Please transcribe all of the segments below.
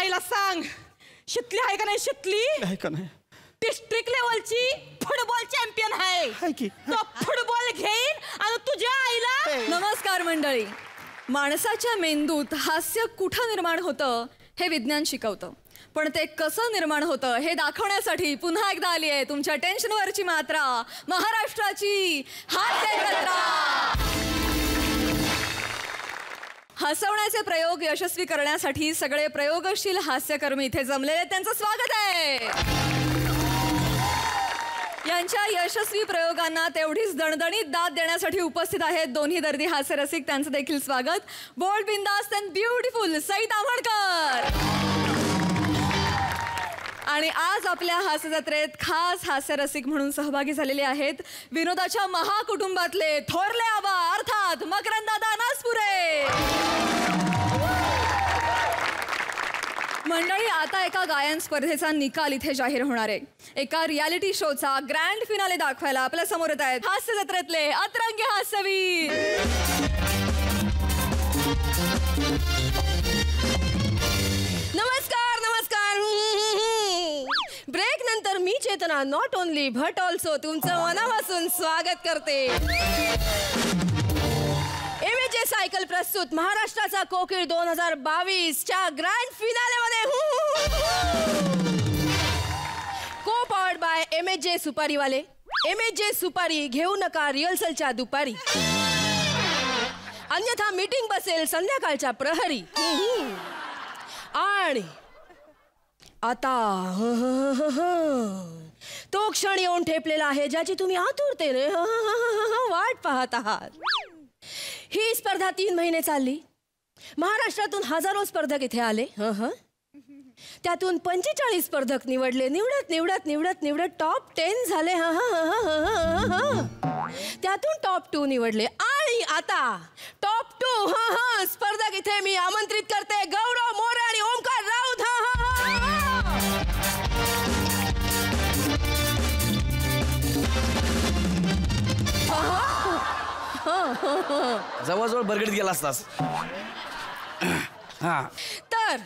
आईला सांग, शितली आहे का नाही? शितली आहे का नाही? डिस्ट्रिक्ट लेवलची फुटबॉल चॅम्पियन आहे की तो फुटबॉल घेईन आणि तुझ्या आईला. नमस्कार मंडळी. माणसाच्या मेंदूत हास्य कुठं निर्माण होतं हे विज्ञान शिकवतं, पण ते कसं निर्माण होतं हे दाखवण्यासाठी पुन्हा एकदा आली आहे तुमच्या टेन्शनवरची मात्रा, महाराष्ट्राची हास्य जत्रा. हसवण्याचे प्रयोग यशस्वी करण्यासाठी सगळे प्रयोगशील हास्यकर्मी इथे जमलेले, त्यांचं स्वागत आहे. यांच्या यशस्वी प्रयोगांना तेवढीच दणदणीत दाद देण्यासाठी उपस्थित आहेत दोन्ही दर्दी हास्यरसिक. त्यांचं देखील स्वागत. बोल्ड, बिंदास अँड ब्युटिफुल सई ताम्हणकर. आणि आज आपल्या हास्य जत्रेत खास हास्यरसिक म्हणून सहभागी झालेले आहेत विनोदाच्या महाकुटुंबातले थोरले आबा अर्थात मकरंददादा नासपुरे. मंडळी, आता एका गायन स्पर्धेचा निकाल इथे जाहीर होणार आहे. एका रियालिटी शोचा ग्रँड फिनाले दाखवायला आपल्या समोर येत आहेत हास्य जत्रेतले अतरंगी हास्यवीर. नमस्कार नमस्कार. ब्रेक नंतर मी चेतना नॉट ओनली बट ऑल्सो तुमचं मनापासून स्वागत करते. एमएजे सायकल प्रस्तुत महाराष्ट्राचा कोकिळ 2022 च्या ग्रँड फिनाले मध्ये को पॉवर्ड बाय एमएजे सुपारीवाले. एमएजे सुपारी घेऊ नका रिहर्सलच्या दुपारी, अन्यथा मीटिंग बसेल संध्याकाळच्या प्रहरी. आणि आता तो क्षण येऊन ठेपलेला आहे ज्याची तुम्ही आतुरतेने वाट पाहत आहात. ही स्पर्धा 3 महिने चालली. महाराष्ट्रातून हजारो स्पर्धक इथे आले. त्यातून 45 स्पर्धक निवडले. निवडत निवडत निवडत निवडत टॉप 10 झाले. त्यातून टॉप 2 निवडले. आणि आता टॉप 2 स्पर्धक इथे मी आमंत्रित करते. गौरव मोरे आणि ओमकार राऊत. जवळजवळ बरगडीत गेला असतास. तर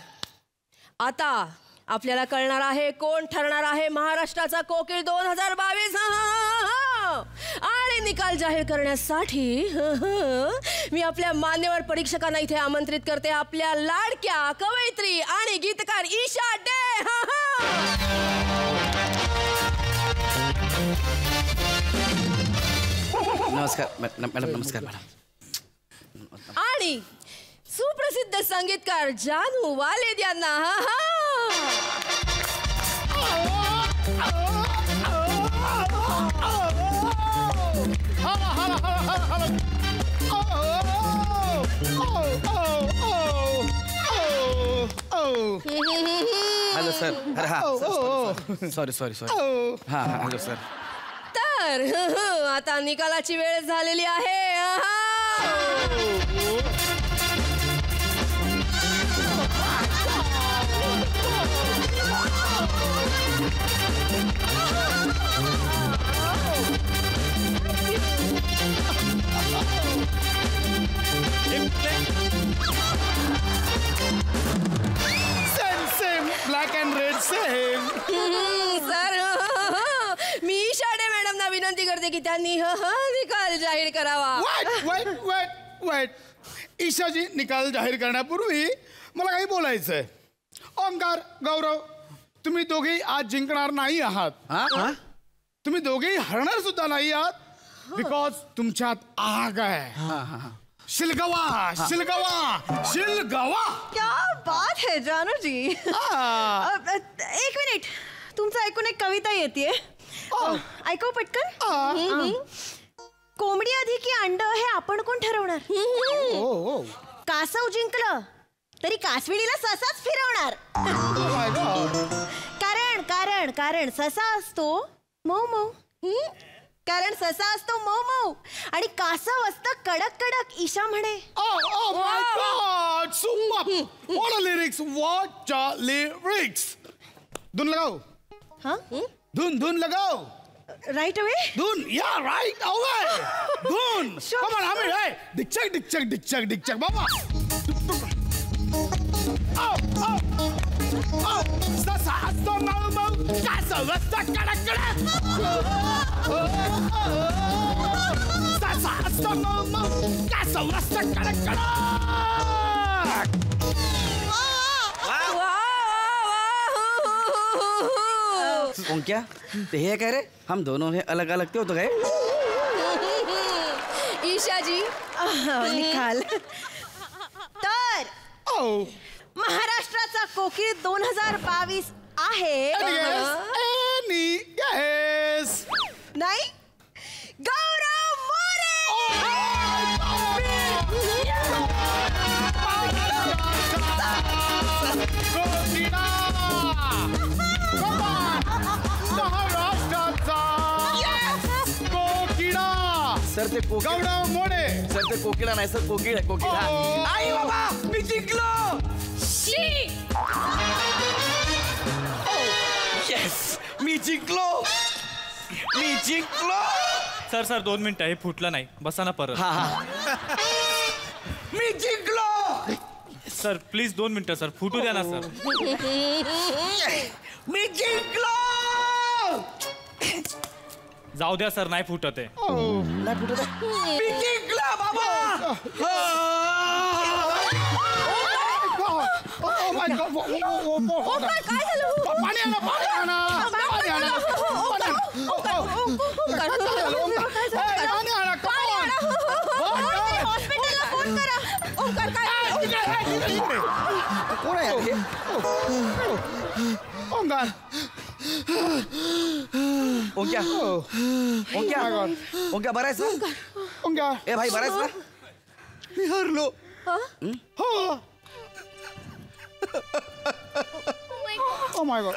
आता आपल्याला कळणार आहे कोण ठरणार आहे महाराष्ट्राचा कोकिळ 2022. आणि निकाल जाहीर करण्यासाठी मी आपल्या मान्यवर परीक्षकांना इथे आमंत्रित करते. आपल्या लाडक्या कवयित्री आणि गीतकार ईशा डे. नमस्कार मॅडम. नमस्कार मॅडम. आणि सुप्रसिद्ध संगीतकार जानू वालेद यांना. Hello sir. अरे हा सॉरी. हा हॅलो सर. तर आता निकालाची वेळ झालेली आहे. Same black and red same. Sir मी ईशाडे मॅडमना विनंती करते की त्यांनी निकाल जाहीर करावा. वाईट ईशाजी, निकाल जाहीर करण्यापूर्वी मला काही बोलायचंय. ओंकार, गौरव, तुम्ही दोघेही आज जिंकणार नाही आहात. तुम्ही दोघेही हरणार सुद्धा नाही आहात. बिकॉज तुमच्यात आग आहे. शिलगवा. क्या बात है जानू जी. एक मिनिट, तुमचं ऐकून एक कविता येते. ऐकव पटकन. कोंबडी आधी की अंड हे आपण कोण ठरवणार. कासव जिंकलं तरी कासविणीला ससाच फिरवणार. कारण ससा असतो मऊ मऊ. कारण ससा असतो मऊ मऊ आणि कासव असतं कडक कडक. ईशा म्हणे. धुन लगाओ. धुन लगाओ. Right away. धुन. या राइट अवे. धुन. कम ऑन हमें है. डिचक बाबा. ससा असतो मऊ मऊ कासव असतं कडक कडक ससा असतो मऊ मऊ कासव असतं कडक कडक ओंक्या ते हे काय रे हम दोनों हे अलग अलग ते होतं काय ईशाजी निकाल तर ओ महाराष्ट्राचा कोकिळ 2022 आहे नाही गौरव मोरे. सर ते गौरव मोरे. सर ते कोकिळा नाही सर कोकिळ आहे कोकिळ आई बाबा मी जिंकलो येस मी जिंकलो सर 2 मिनिटं हे फुटलं नाही बसा ना परत. हा हा मी जिंकलो सर प्लीज 2 मिनिटं सर फुटू द्या ना सर. मी जिंकलो जाऊ द्या सर नाही फुटत आहे. नाही फुटत आहे. मी जिंकला बाबा काय झालं पाणी आणा पाणी आणा पाणी आणा पाणी आणा हॉस्पिटलला फोन करा. ओंकार काय कोण आहे यार हे? ओंकार ओंक्या ओंक्या ओंक्या बरायस ना ओंकार ए भाई बरायस ना मी हरलो हो ओ माय गॉड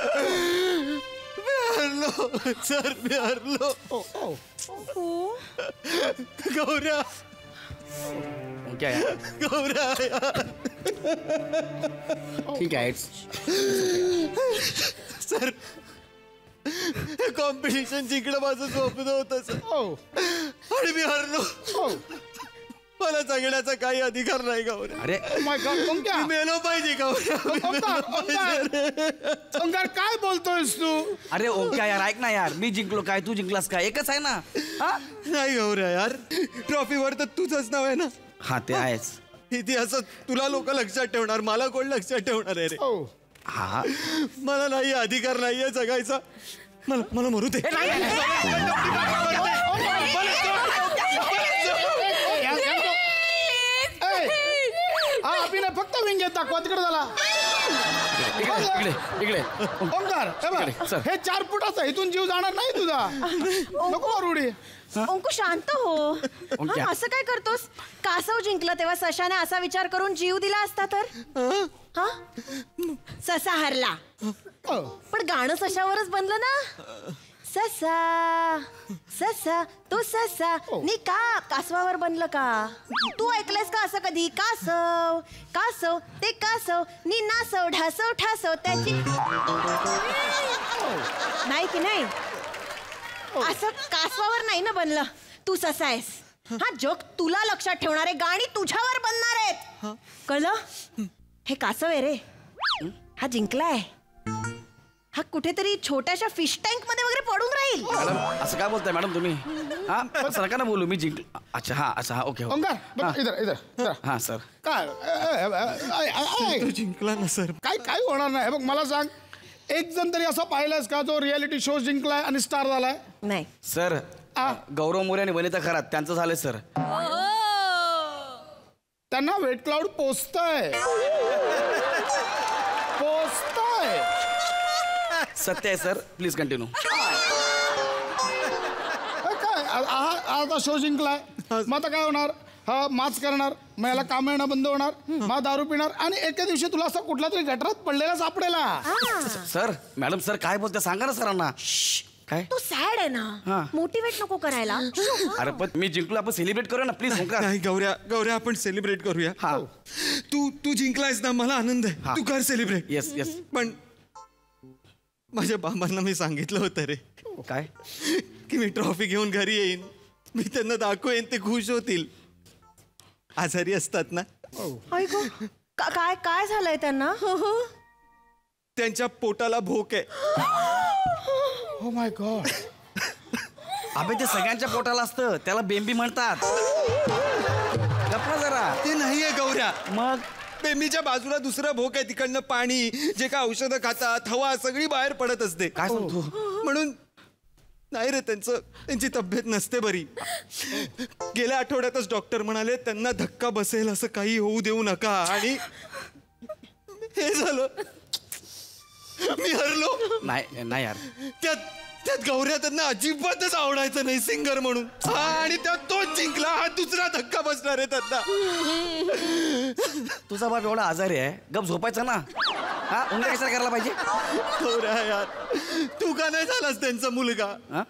मी हरलो सर मी हरलो गौऱ्या ओंक्या यार गौऱ्या ठीक आहे सर कॉम्पिटिशन जिंकणं माझं स्वप्न होतं सर आणि मी हरलो मला जगण्याचा काही अधिकार नाही गौऱ्या. अरे माय गॉड ओंकार मी मेलो पाहिजे गौऱ्या ओंकार काय बोलतोयस तू अरे ओंक्या यार ऐक ना यार मी जिंकलो काय तू जिंकलास काय एकच आहे ना हा नाही गौऱ्या यार ट्रॉफीवर तर तुझंच नाव आहे ना. हा ते आहेच इतिहासात तुला लोक लक्षात ठेवणार मला कोण लक्षात ठेवणार आहे रे. हा मला नाही अधिकार नाहीये जगायचा. मला मरू दे. अभिनय फक्त विंगेत दाखवा तिकडे झाला इकडे ओंकार सर. हे 4 फुटाचा इथून जीव जाणार नाही तुझा नको रुडी अंकु शांत हो. ओंक्या. असं काय करतोस. कासव जिंकलं तेव्हा सशाने असा विचार करून जीव दिला असता तर हा ससा हरला पण गाणं सशावरच बनलं ना. ससा ससा तो ससा नी का कासवावर बनलं का. तू ऐकलंयस का असं कधी कासव कासव ते कासव नी नासव ढासव ठासव त्याची नाही की नाही असं कासवावर नाही ना बनलं. तू ससा आहेस. हा जोक तुला लक्षात ठेवणारे गाणी तुझ्यावर बनणार आहेत कळलं. हे कासव आहे रे हा जिंकलाय. हा कुठेतरी छोट्याशा फिश टँक मध्ये वगैरे पडून राहील. मॅडम असं काय बोलताय मॅडम तुम्ही हा असं नका ना बोलू मी जिंकलो. अच्छा हा अच्छा हा ओके ओंकार इधर हा सर काय तू जिंकला ना सर. काय होणार नाही. बघ मला सांग एक जण तरी असं पाहिलंस का जो रियालिटी शो जिंकलाय आणि स्टार झालाय. नाही सर गौरव मोरे आणि वनिता खरात त्यांचं झालंय सर. त्यांना वेट क्लाउड पोचतंय सत्य आहे सर प्लीज कंटिन्यू. काय आता शो जिंकलाय मग आता काय होणार. हा माच करणार मग याला काम येणं बंद होणार मग दारू पिणार आणि एके दिवशी तुला असं कुठला तरी गटरात पडलेला सापडेला. सर मॅडम सर काय बोलते सांगा ना सरांना. काय तू सॅड आहे हा. ना मोटिवेट नको करायला. अरे पण मी जिंकलो आपण सेलिब्रेट करूया ना प्लीज ओंकार. नाही गौऱ्या आपण सेलिब्रेट करूया. हा तू जिंकलायस ना मला आनंद आहे. हा. तू कर सेलिब्रेट. येस येस पण माझ्या बाबांना मी सांगितलं होतं रे काय की मी ट्रॉफी घेऊन घरी येईन. मी त्यांना दाखवेन ते खुश होतील. आजारी असतात ना काय काय झालंय त्यांना. त्यांच्या पोटाला भोक आहे. Oh my God. अबे ते सगळ्यांच्या पोटाला असतं, त्याला बेंबी म्हणतात. गप्पा जरा. ते नाहीये गौऱ्या. मग बेंबीच्या बाजूला दुसरं भोक आहे, तिकडनं पाणी, जे काय औषधं खातात, हवा सगळी बाहेर पडत असते. काय सांगतो? म्हणून नाही रे, त्यांची तब्येत नसते बरी. गेल्या आठवड्यातच डॉक्टर म्हणाले त्यांना धक्का बसेल असं काही होऊ देऊ नका. आणि हे झालं. मी हरलो. नाही नाही यार, त्यात गौऱ्या त्यांना अजिबातच आवडायचं नाही सिंगर म्हणून. हा, आणि त्यात तोच जिंकला. हा दुसरा धक्का बसणार आहे त्यांना. तुझा बाप एवढा आजारी आहे, गप झोपायचा ना. हा, उन्हाळ्या कशाला करायला पाहिजे? गौऱ्या यार, तू का नाही झालास त्यांचा मुलगा? हा?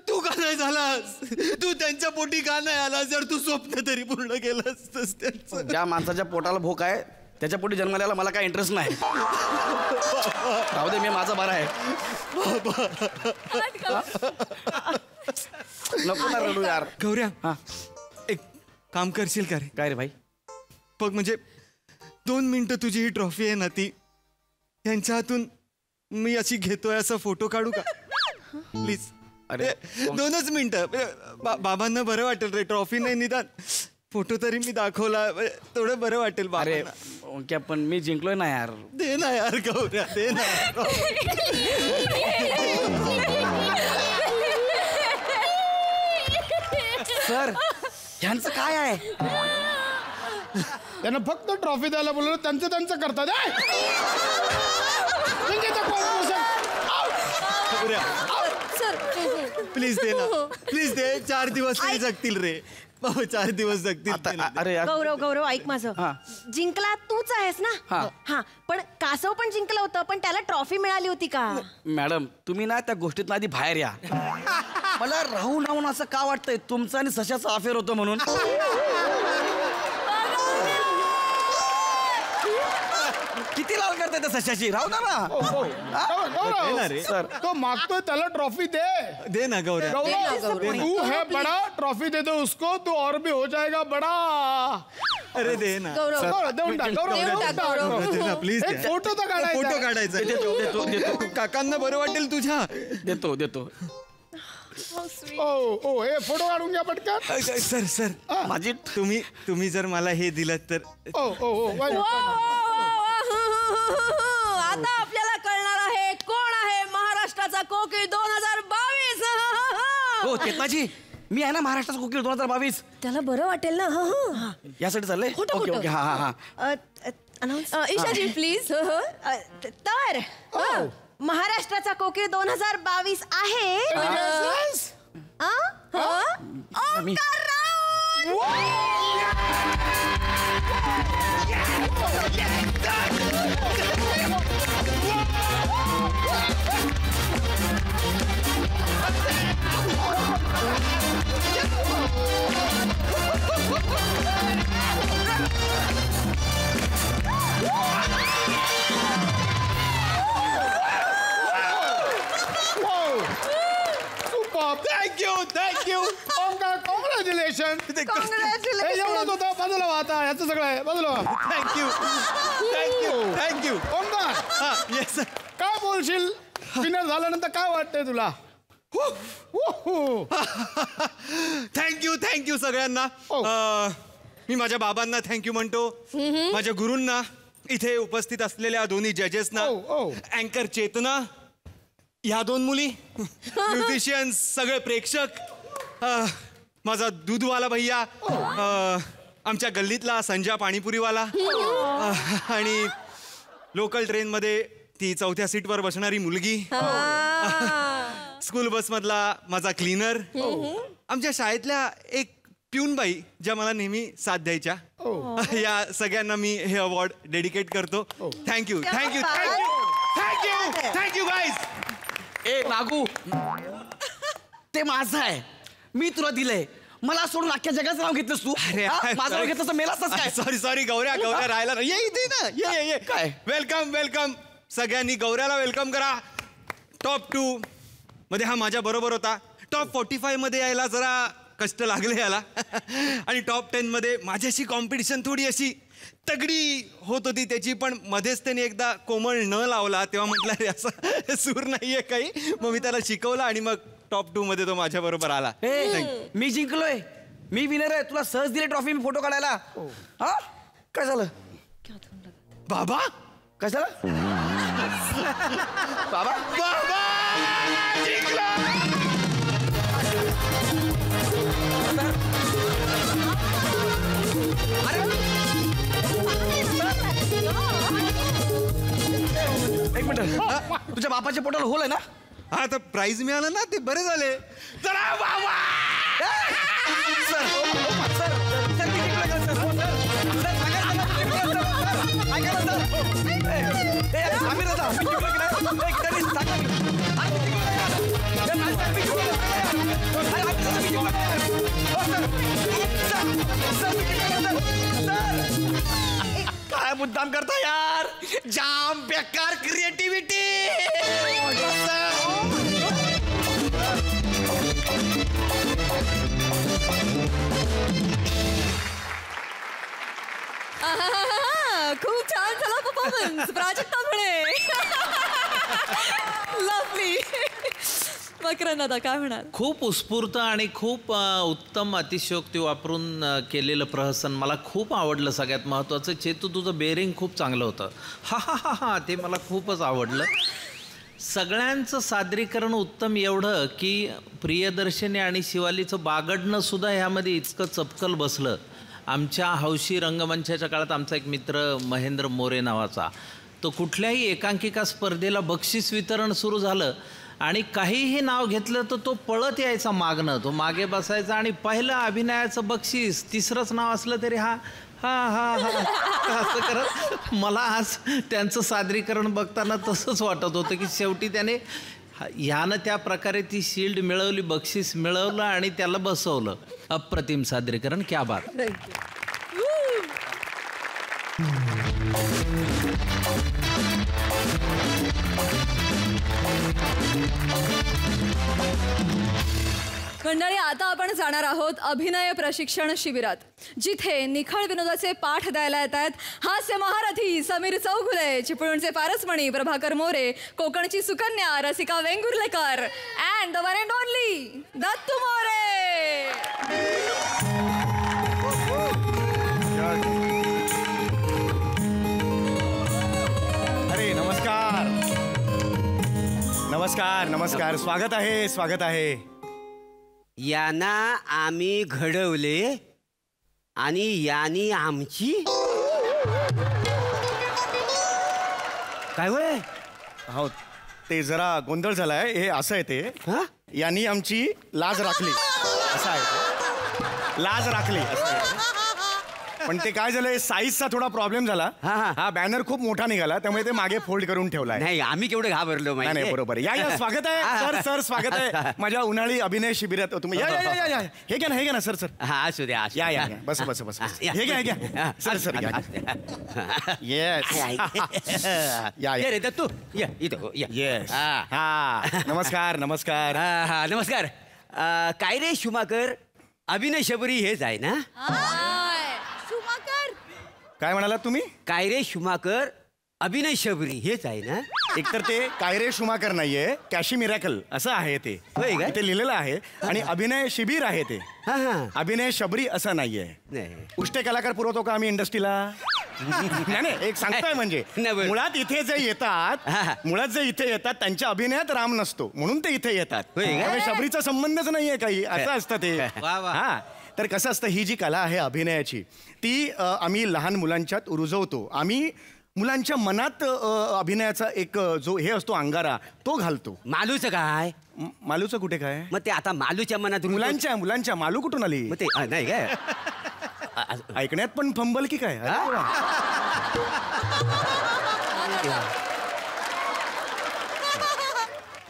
तू का नाही झालास? तू त्यांच्या पोटी का नाही आलास? जर तू स्वप्न तरी पूर्ण केलं असतंस त्यांचं. ज्या माणसाच्या पोटाला भोक आहे त्याच्या पोटी जन्माला मला काय इंटरेस्ट नाही. राहू दे, मी माझा बरा आहे. नको ना रडू यार. गौऱ्या, हा, एक काम करशील का रे? काय रे भाई? बघ, म्हणजे 2 मिनिटं तुझी ही ट्रॉफी आहे ना, ती त्यांच्या हातून मी अशी घेतोय असा फोटो काढू का प्लीज? अरे, 2च मिनिटं. बाबांना बरं वाटेल रे. ट्रॉफी नाही, निदान फोटो तरी मी दाखवला, थोडं बरं वाटेल. अरे बाबांना. ओके, पण मी जिंकलोय ना यार. दे ना यार गौऱ्या, दे ना. सर, ह्यांचं काय आहे? त्यांना फक्त ट्रॉफी द्यायला बोलवलं, त्यांचं करतात. गौऱ्या, सर प्लीज दे ना, प्लीज दे. 4 दिवस तरी जगतील रे. 4 दिवस जगतील. आता अरे यार, गौरव ऐक माझं. हा. जिंकला तूच आहेस ना. हा. हा, पण कासव पण जिंकलं होतं, पण त्याला ट्रॉफी मिळाली होती का? मॅडम, तुम्ही ना त्या गोष्टीत आधी बाहेर या. मला राहून असं का वाटतंय तुमचं आणि सशाचं अफेअर होतं म्हणून? किती लाल करताय त्या सशाची? राहू द्या ना. रे. सर, तो मागतोय त्याला ट्रॉफी दे. दे ना गौऱ्या. तू है बड़ा, ट्रॉफी दे दो उसको, तो और भी हो जाएगा बड़ा. अरे दे ना. गौरव देऊन टाक. देऊन टाक, गौरव. दे ना, प्लीज. एक फोटो तर काढायचा. फोटो काढायचा. देतो. काकांना बरं वाटेल तुझ्या. देतो. ओ हे फोटो काढून घ्या पटकन. सर माझी तुम्ही जर मला हे दिलं तर. ओ आता आपल्याला कळणार आहे कोण आहे महाराष्ट्राचा कोकिळ 2022. हो चेतनाजी, मी आहे ना महाराष्ट्राचा कोकिळ 2022. त्याला बरं वाटेल ना. यासाठी चाललंय. Photo, okay photo. ओके, हा. ईशाजी प्लीज. तर महाराष्ट्राचा कोकिळ 2022 आहे मी थँक्यू. ओंकार, कॉंग्रॅच्युलेशन. एवढंच होतं. बाजूला व्हा आता. याचं सगळं आहे. बाजूला व्हा. थँक्यू. Omkar, yes sir. काय बोलशील? विनर झाल्यानंतर काय वाटतंय तुला? थँक्यू सगळ्यांना. मी माझ्या बाबांना थँक्यू म्हणतो, माझ्या गुरूंना, इथे उपस्थित असलेल्या दोन्ही जजेसना, अँकर चेतना, ह्या 2 मुली, म्युझिशियन्स, सगळे प्रेक्षक, माझा दूधवाला भैया, आमच्या गल्लीतला संजा पाणीपुरीवाला, आणि लोकल ट्रेनमध्ये ती 4थ्या सीटवर बसणारी मुलगी, स्कूल बसमधला माझा क्लीनर, आमच्या शाळेतल्या एक प्यूनबाई ज्या मला नेहमी साथ द्यायच्या, या सगळ्यांना मी हे अवॉर्ड डेडिकेट करतो. Thank you guys. ए नागू, ते माझं आहे, मी तुला दिलंय. मला सोडून अख्ख्या जगाचं नाव घेतलंस तू. अरे, माझं नाव घेतलं तर मेलास काय? सॉरी गौऱ्या राहायला ये इथे ना. ये काय? वेलकम. सगळ्यांनी गौऱ्याला वेलकम करा. टॉप 2 मध्ये हा माझ्या बरोबर होता. टॉप 45 मध्ये यायला जरा कष्ट लागले याला. आणि टॉप 10 मध्ये माझ्याशी कॉम्पिटिशन थोडी अशी तगडी होत होती त्याची, पण मध्येच त्याने एकदा कोमळ न लावला तेव्हा म्हटलं अरे असा सूर नाहीये काही. मग मी त्याला शिकवलं आणि मग टॉप 2 मध्ये तो माझ्या बरोबर आला. मी जिंकलोय, मी विनर आहे. तुला सहज दिली ट्रॉफी मी फोटो काढायला. हा काय झालं बाबा? काय झालं बाबा? बाबा जिंकला! एक मिनिट, तुझ्या बापाच्या पोटाला होल आहे ना? हा तर प्राइज मिळालं ना, ते बरे झाले. चला बाबा! काय मुद्दाम करता यार, जाम बेकार क्रिएटिव्हिटी. खूप छान झाला परफॉर्मन्स प्राजक्ता म्हणे. लवली. मकरंद दादा काय म्हणाल? खूप उत्स्फूर्त आणि खूप उत्तम अतिशयोक्ती वापरून केलेलं प्रहसन मला खूप आवडलं. सगळ्यात महत्त्वाचं चेतू तुझं बेरिंग खूप चांगलं होतं. हा हा हा हा ते मला खूपच आवडलं. सगळ्यांचं सादरीकरण उत्तम एवढं की प्रियदर्शनी आणि शिवालीचं बागडणं सुद्धा ह्यामध्ये इतकं चपकल बसलं. आमच्या हौशी रंगमंचाच्या काळात आमचा एक मित्र महेंद्र मोरे नावाचा, तो कुठल्याही एकांकिका स्पर्धेला बक्षीस वितरण सुरू झालं आणि काहीही नाव घेतलं तर तो पळत यायचा मागणं. तो मागे बसायचा आणि पहिलं अभिनयाचं बक्षीस, तिसरंच नाव असलं तरी हा हा हा हा असं करत. मला आज त्यांचं सादरीकरण बघताना तसंच वाटत होतं की शेवटी त्याने ह्यानं त्या प्रकारे ती शील्ड मिळवली, बक्षीस मिळवलं आणि त्याला बसवलं. अप्रतिम सादरीकरण, क्या बात. मंडळी, आता आपण जाणार आहोत अभिनय प्रशिक्षण शिबिरात, जिथे निखळ विनोदाचे पाठ द्यायला येत आहेत हास्य महारथी समीर चौगुले, चिपळूणचे पारसमणी प्रभाकर मोरे, कोकणची Sukanya Rasika Vengurlekar and the one and only Dattu More. अरे नमस्कार नमस्कार नमस्कार. स्वागत आहे, स्वागत आहे. यांना आम्ही घडवले आणि यांनी आमची काय होय? हो, ते जरा गोंधळ झालाय. हे असं आहे, ते यांनी आमची लाज राखली असं आहे ते. लाज राखली असं आहे. पण ते काय झालंय, साईजचा थोडा प्रॉब्लेम झाला. हा बॅनर खूप मोठा निघाला, त्यामुळे ते मागे फोल्ड करून ठेवलाय. नाही, आम्ही केवढे घाबरलो नाही नाही, बरोबर. या या, स्वागत आहे सर. सर स्वागत आहे माझ्या उन्हाळी अभिनय शिबिरात. तुम्ही या या या या. हे घ्या ना, हे घ्या ना सर. सर हा, असू द्या. या या, बस बस बस. हे घ्या, हे घ्या सर. सर घ्या. येस या रे दत्तू, या इथं या. येस. हा नमस्कार नमस्कार. हा नमस्कार. काय रे शुमाकर, अभिनय शबरी हेच आहे ना? काय म्हणालात तुम्ही? काय रे शुमाकर, अभिनय शबरी हेच आहे ना? एकतर ते कायरे शुमाकर नाहीये, कॅशी मिरॅकल असं आहे ते. होय का? ते लिहिलेलं आहे. आणि अभिनय शिबिर आहे ते. अभिनय शबरी असं नाहीये. उष्टे कलाकार पुरवतो का आम्ही इंडस्ट्रीला? नाही नाही, एक सांगताय म्हणजे मुळात इथे जे येतात, मुळात जे इथे येतात त्यांच्या अभिनयात राम नसतो, म्हणून ते इथे येतात. शबरीचा संबंधच नाहीये काही, असं असतं ते. हा, तर कसं असतं, ही जी कला आहे अभिनयाची, ती आम्ही लहान मुलांच्यात रुजवतो. आम्ही मुलांच्या मनात अभिनयाचा एक जो हे असतो अंगारा, तो घालतो. मालूचं काय? मालूचं कुठे काय? मग ते आता मालूच्या मनात मुलांच्या मालू कुठून आली? मग ते नाही काय ऐकण्यात पण फंबल की काय?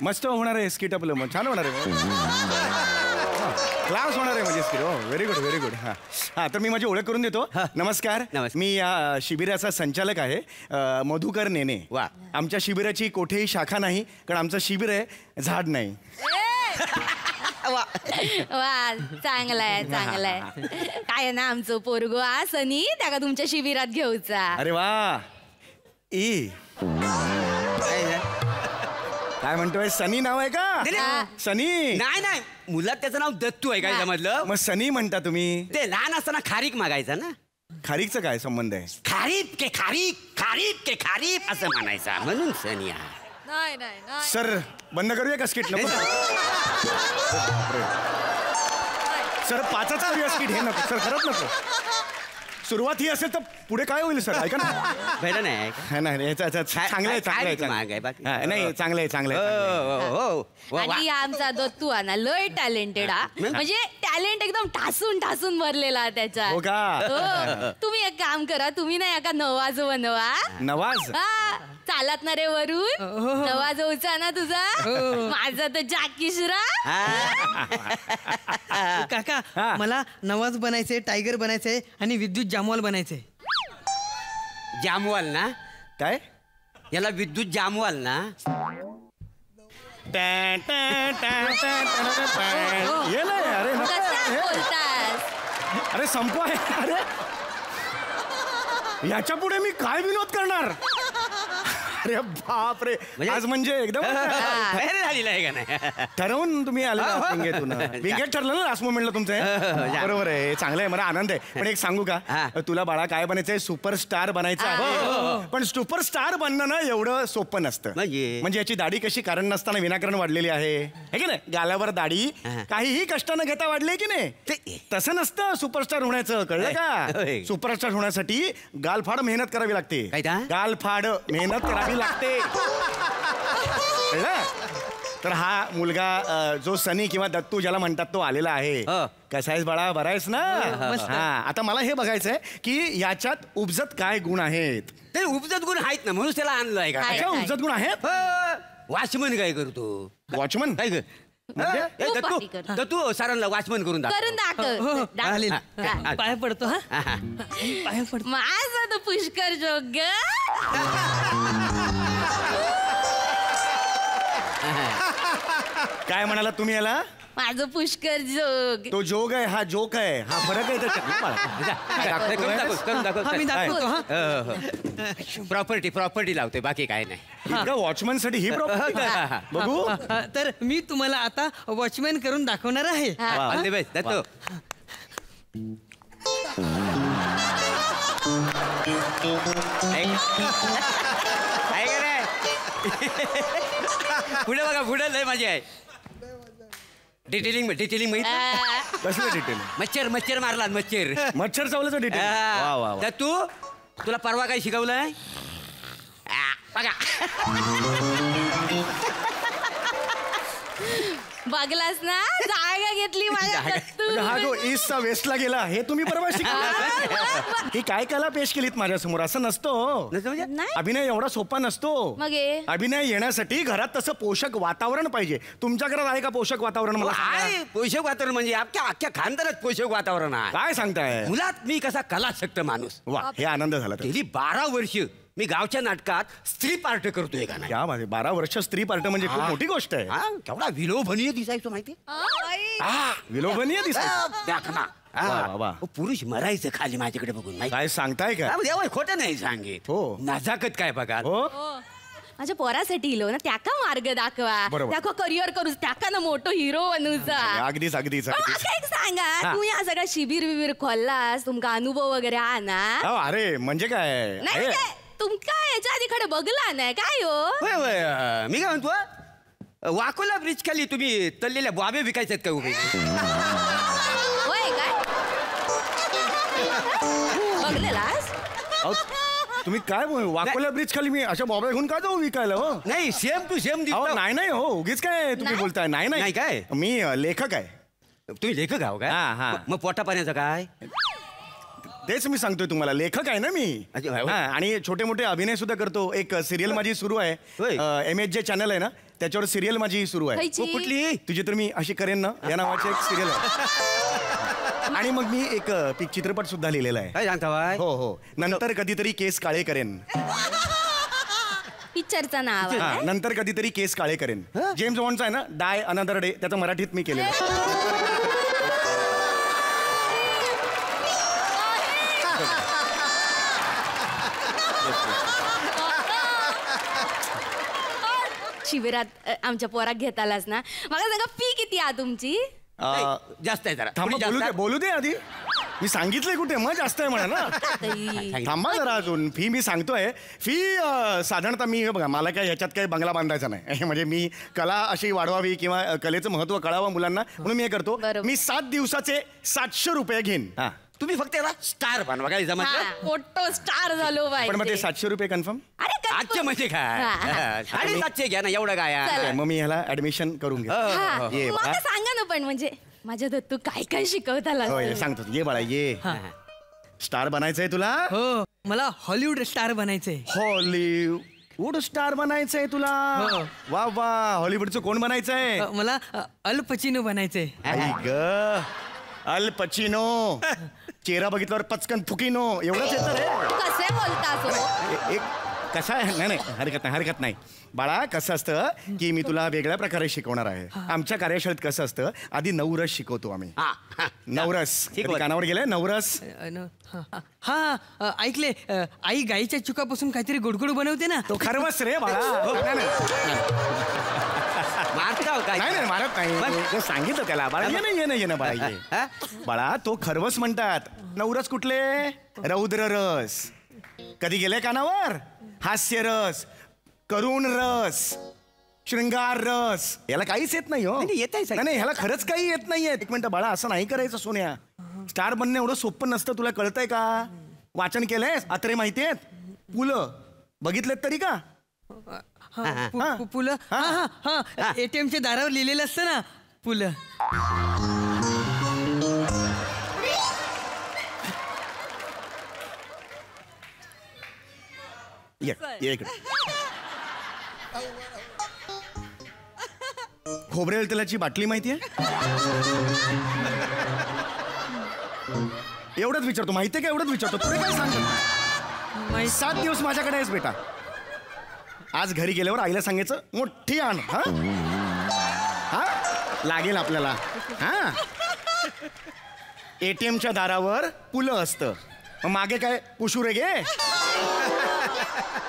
मस्त होणार आहे स्किट आपलं, मग छान होणार आहे. क्लास होणार आहे म्हणजे स्किट. हो, व्हेरी गुड व्हेरी गुड. हा तर मी माझी ओळख करून देतो. नमस्कार. मी या शिबिराचा संचालक आहे, मधुकर नेने. वा. आमच्या शिबिराची कोठेही शाखा नाही, कारण आमचं शिबिर आहे झाड नाही. वा चांगलाय चांगलाय काय ना आमचं पोरगो सनी त्याका तुमच्या शिबिरात घेऊचा. अरे वा ई काय म्हणतोय सनी नाव आहे का? सनी नाही नाही मुलात त्याचं नाव दत्तू आहे काय समजलं? मग सनी म्हणता तुम्ही? ते लहान असताना खारीक मागायचा ना. खारीकचं काय संबंध आहे? खारीक के खारीक खारीक के खारीक असं म्हणायचा म्हणून सनी आहे. नाही नाही सर बंद करूया का स्किट? नको सर 5च करूया स्किट. हे नको सर खरंच नको. सुरुवात ही असेल तर पुढे काय होईल सर? ऐका ना. बरं नाही नाही चांगलं आहे नाही चांगलं आहे चांगलं आहे. आणि आमचा दत्तू ना लय टॅलेंटेड म्हणजे टॅलेंट एकदम ठासून ठासून भरलेला त्याच्या. हो का? तुम्ही एक काम करा तुम्ही ना एका नवाज बनवा. नवाज? चालत ना रे वरून नवाज होचा ना तुझा माझा तर जाकीशरा. काका मला नवाज बनायचंय टायगर बनायचंय आणि विद्युत जामवाल बनायचंय. जामवाल ना? काय याला विद्युत जामवाल ना? ये नाही अरे बोलतास अरे संपवा. अरे याच्या पुढे मी काय विनोद करणार? अरे बाप रे. आज म्हणजे एकदम झालेलं आहे का नाही? ठरवून तुम्ही आले बिंगेट ठरलं ना लास्ट मोमेंटला तुमचं? बरोबर आहे चांगलं आहे मला आनंद आहे. पण एक सांगू का तुला बाळा काय बनायचंय? सुपरस्टार बनायचं आहे. पण सुपरस्टार बनणं ना एवढं सोपं नसतं. म्हणजे याची दाढी कशी कारण नसताना विनाकारण वाढलेली आहे की नाही? गालावर दाढी काहीही कष्टानं घेता वाढले की नाही? तसं नसतं सुपरस्टार होण्याचं कळलं का? सुपरस्टार होण्यासाठी गालफाड मेहनत करावी लागते. गालफाड मेहनत करावी लागते. तर हा मुलगा जो सनी किंवा दत्तू ज्याला म्हणतात तो आलेला आहे. कसा आहेस बाळा? बरा आहेस ना? हा आता मला हे बघायचंय की याच्यात उपजत काय गुण आहेत. ते उपजत गुण आहेत ना म्हणून त्याला आणलंय का? उपजत गुण आहेत. वॉचमन काय करतो? वॉचमन काय दत्तू सरांना वॉचमन करून पाय पडतो. हा पाय पडतो. माझा तो पुष्कर जोग. काय म्हणाला तुम्ही याला? माझं पुष्कर जोग. तो जोग आहे हा जोक आहे. हा फरक आहे त्याच्यात. प्रॉपर्टी लावते बाकी काय नाही. वॉचमन साठी ही प्रॉपर्टी बघू. तर मी तुम्हाला आता वॉचमॅन करून दाखवणार आहे. दत्तू पुढे बघा पुढे लय माझी आहे. डिटेलिंग कसलं डिटेल? मच्छर मारला मच्छर चावल्याचं डिटेल. दत्तू तुला परवा काय शिकवलंय बघा? बघलास ना जागा घेतली माझ्या. हा जो ईस्टचा वेस्टला गेला हे तुम्ही परवा शिकवलं. ही काय कला पेश केलीत माझ्यासमोर? असं नसतं. अभिनय एवढा सोपा नसतो. अभिनय येण्यासाठी घरात तसं पोषक वातावरण पाहिजे. तुमच्या घरात आहे का पोषक वातावरण? मला पोषक वातावरण म्हणजे अख्ख्या खानदारात पोषक वातावरण आहे. काय सांगताय? मुलात मी कसा कलाशक्त माणूस. वा हे आनंद झाला. गेली 12 वर्ष मी गावच्या नाटकात स्त्री पार्ट करतोय का नाही? 12 वर्ष स्त्री पार्ट म्हणजे खूप मोठी गोष्ट आहे. केवढा विलोभनीय दिसायचो माहिती? विलोभनीय दिसायचं. पुरुष मरायचं खाली माझ्याकडे बघून. काय सांगताय का? खोटं नाही सांगित. हो नजाकत काय बघा. माझ्या पोरासाठी इलो ना त्याका मार्ग दाखवा. त्याका करिअर करूच त्याका ना मोठो हिरो बनूचा. अगदीच अगदीच एक सांगा तुम्ही हा सगळा शिबिर खोललास तुमका अनुभव वगैरे हा ना? अरे म्हणजे काय नाही तुमका याच्या आधी कडे बघला नाही काय हो? मी काय म्हणतो वाकोला ब्रिज खाली तुम्ही तल्लेल्या बॉबे विकायच्यात का उभे? होय काय बघलेलास? तुम्ही काय वाकोल्या ब्रिज खाली मी अशा बॉबा घेऊन काय जाऊ विकायला? हो नाही सेम टू सेम. नाही हो उगीच काय तुम्ही बोलताय? नाही काय मी लेखक आहे. तुम्ही लेखक आहो काय? मग पोटा पाण्याचं काय? तेच मी सांगतोय तुम्हाला. लेखक आहे ना मी. आणि छोटे मोठे अभिनय सुद्धा करतो. एक सिरियल माझी सुरू आहे. MHJ चॅनल आहे ना त्याच्यावर सिरियल माझी सुरू आहे. कुठली? तुझी तर मी अशी करेन ना या नावाची एक सिरियल आहे. आणि मग मी एक चित्रपट सुद्धा लिहिलेला आहे. काय सांगता? हो नंतर कधीतरी केस काळे करेन. पिक्चरचं नाव आहे. हा, नंतर कधीतरी केस काळे करेन. जेम्स बॉन्डचा आहे ना डाय अनदर डे, त्याचं मराठीत मी केलेलं. शिबिरात आमच्या पोराक घेतालाच ना. मला सांगा फी किती आहे तुमची? जास्त आहे जरा. थांबा, बोलू दे आधी. मी सांगितलंय कुठे मग जास्त आहे म्हणा ना. थांबा जरा अजून. फी मी सांगतोय. फी साधारणतः मी बघा, मला काय ह्याच्यात काही बंगला बांधायचा नाही. म्हणजे मी कला अशी वाढवावी किंवा कलेचं महत्व कळावं मुलांना म्हणून मी हे करतो. मी 7 दिवसाचे 700 रुपये घेईन. तुम्ही फक्त याला स्टार बनवा. काय जमत? फोटो स्टार झालो बाई. पण मग ते 700 रुपये कन्फर्म? आजच्या म्हणजे काय 750 घ्या ना. एवढं काय? मग मी ह्याला ऍडमिशन करून घे. मला सांगा ना. पण म्हणजे माझ्या दत्तू काय काय शिकवताला? सांगतो. ये बाळा ये. स्टार बनायचंय तुला? हो, मला हॉलिवूड स्टार बनायचंय. हॉलिवूड स्टार बनायचंय तुला? वा वा. हॉलिवूडचं कोण बनायचंय? मला अल पचिनो बनायचंय. अल पचिनो. चेहरा बघितल्यावर पचकन फुकिनो एवढंच येतं रे. कसे बोलता? एक कसा आहे? नाही हरकत नाही बाळा. कसं असतं की मी तुला वेगळ्या प्रकारे शिकवणार आहे. आमच्या कार्यशाळेत कसं असतं, आधी नवरस शिकवतो आम्ही. नवरस कानावर गेले? नवरस. हा, ऐकले. आई गाईच्या चुकापासून काहीतरी गोडगोड बनवते ना. तो खरवस रे बाळा. नाही मारत नाही. सांगितलं त्याला बाळा. ये ना बाळा ये. बाळा तो खरवस म्हणतात. नवरस कुठले? रौद्र रस. कधी गेले कानावर? हास्य रस, करुण रस, शृंगार रस. याला काहीच येत नाही. हो येत नाही, ह्याला खरंच काही येत नाहीये. एक मिनिट बाळा, असं नाही करायचं सोन्या. स्टार बनणं एवढं सोपं नसतं. तुला कळतंय का? वाचन केलंय? अत्रे माहितीयेत? पुलं बघितलेत तरी का? पुलं. हा, ATMच्या दारावर लिहिलेलं असतं ना पुलं. खोबरेल तेलाची बाटली माहितीये? एवढंच विचारतो. माहितीये का? एवढंच विचारतो. तुला काय सांग? 7 दिवस माझ्याकडे आहेस बेटा. आज घरी गेल्यावर आईला सांगायचं मोठी आण. हा लागेल आपल्याला. ATMच्या दारावर पुलं असतं. मागे काय? पुशुरे गे.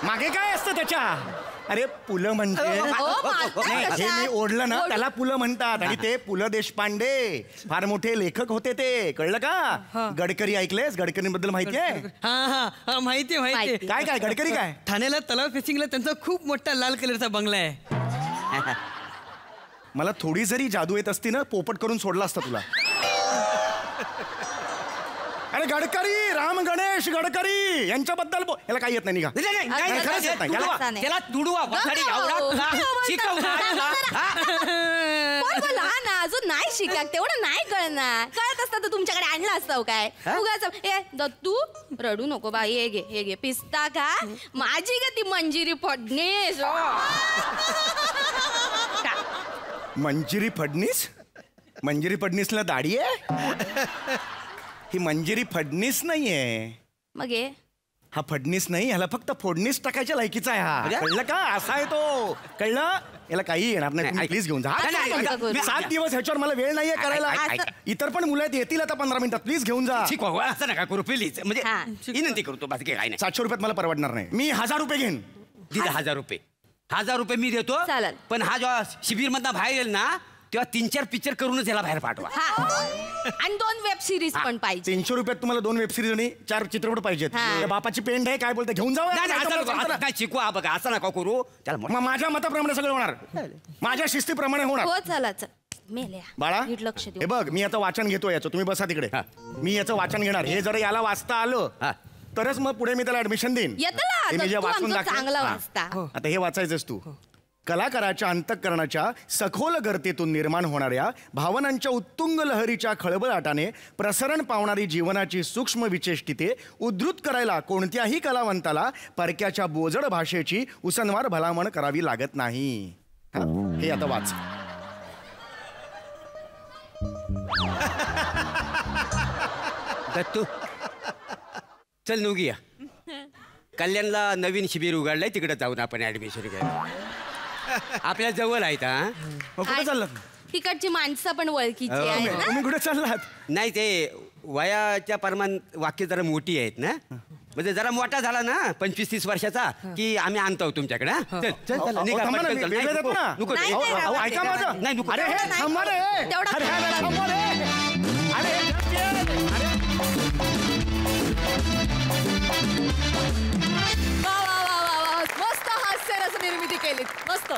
मागे काय असतं त्याच्या? अरे पुलं म्हणजे हे मी ओढलं ना त्याला पुलं म्हणतात. आणि ते पु ल देशपांडे फार मोठे लेखक होते ते. कळलं का? गडकरी ऐकलेस? गडकरींबद्दल माहितीये? हा माहितीये. काय गडकरी काय? ठाण्याला तलाव फेसिंगला त्यांचा खूप मोठा लाल कलरचा बंगला आहे. मला थोडी जरी जादू येत असती ना, पोपट करून सोडला असता तुला. अरे गडकरी, राम गणेश गडकरी यांच्याबद्दल याला काही येत नाही. निघा. खरंच येत नाही. त्याला दुडवा लहान अजून नाही शिकाक तेवढं नाही कळणार. कळत असतं तर तुमच्याकडे आणलं असतं काय? उगाच दत्तू रडू नको बाई. हे घे पिस्ता का? माझी का ती मंजिरी फडणीस. मंजिरी फडणीस? मंजिरी फडणीसला दाढी आहे? ही मंजिरी फडणीस नाहीये. मग हा फडणीस नाही. ह्याला फक्त फोडणीस टाकायच्या लायकीचा आहे हा. कळलं का? असा आहे तो. कळलं? याला काही येणार नाही. प्लीज घेऊन जा. 7 दिवस ह्याच्यावर मला वेळ नाहीये करायला. इतर पण मुलं येतील आता 15 मिनिटात. प्लीज घेऊन जा. असं नका करू प्लीज. म्हणजे विनंती करतो. बाकी काय नाही. 700 रुपयात मला परवडणार नाही. मी 1000 रुपये घेईन. 1000 रुपये. 1000 रुपये मी देतो. पण हा जेव्हा शिबिर मधला बाहेर येईल ना, तेव्हा 3-4 पिक्चर करूनच याला बाहेर पाठवा. आणि 2 वेब सिरीज पण पाहिजे. 300 रुपयात तुम्हाला 2 वेब सिरीज आणि 4 चित्रपट पाहिजेत. बापाची पेंड आहे काय बोलते? घेऊन जाऊ. काय शिकवा बघा. असं नका करू. त्याला माझ्या मताप्रमाणे सगळं होणार. माझ्या शिस्तीप्रमाणे होणार. हो चला मेल्या बाळा लक्ष दे. हे बघ मी आता वाचन घेतो याचं. तुम्ही बसा तिकडे. मी याचं वाचन घेणार. हे जर याला वाचता आलं तरच मग पुढे मी त्याला ऍडमिशन देईन. चांगला वाचता. आता हे वाचायचंस तू. कलाकाराच्या अंतःकरणाच्या सखोल गर्तेतून निर्माण होणाऱ्या भावनांच्या उत्तुंग लहरीच्या खळबळाटाने प्रसरण पावणारी जीवनाची सूक्ष्म विचेष्टिते उद्धृत करायला कोणत्याही कलावंताला परक्याच्या बोजड भाषेची उसनवार भलामण करावी लागत नाही. हे आता वाच. दत्तू चल नुगिया. कल्याणला नवीन शिबिर उघडलंय, तिकडे जाऊन आपण ऍडमिशन घ्यायला. आपल्या जवळ आहेत. हा कुठे चाललात? तिकडची माणसं पण ओळखीची आहेत ना. तुम्ही कुठे चाललात? नाही ते वयाच्या प्रमाण वाक्य जरा मोठी आहेत ना, म्हणजे जरा मोठा झाला ना 25-30 वर्षाचा की आम्ही आणतो तुमच्याकडे. चल चल चल निघा पटकन चल. नाही, नको. ऐका माझं. नाही नको. अरे हे थांबा रे. तेवढा अरे हे थांबा रे. अरे वा वा वा वा वा, मस्त हास्यरस निर्मिती केली, मस्त.